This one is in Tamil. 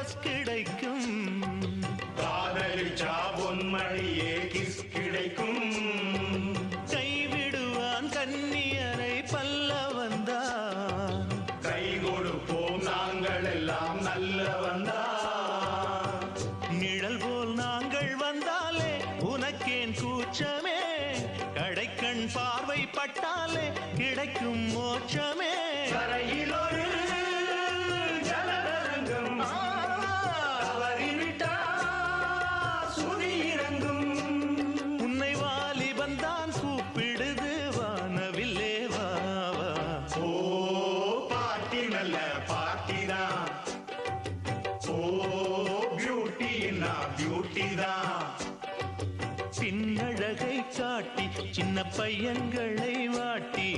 பஸ் கிடைக்கும். காதலிச்சா பொன்மணியே கிஸ் கிடைக்கும். கைவிடுவான் கன்னியரை பல்ல வந்தான். கை கொடுப்போம் நாங்கள் எல்லாம் நல்ல வந்தான். நிழல் போல் நாங்கள் வந்தாலே உனக்கேன் கூச்சமே. கடைக்கண் பார்வை பட்டாலே கிடைக்கும் மோட்சமே. கரையில் ஒரு ஜலதரங்கம் தவறிவிட்டா சுதி இறங்கும். உன்னை வாலிபந்தான் கூப்பிடுது வானவில்லே வாவா. ஓ பாட்டி நல்ல பாட்டிதான். ஓ பியூட்டின்னா பியூட்டிதான். பின்னழகை காட்டி சின்ன பையன்களை வாட்டி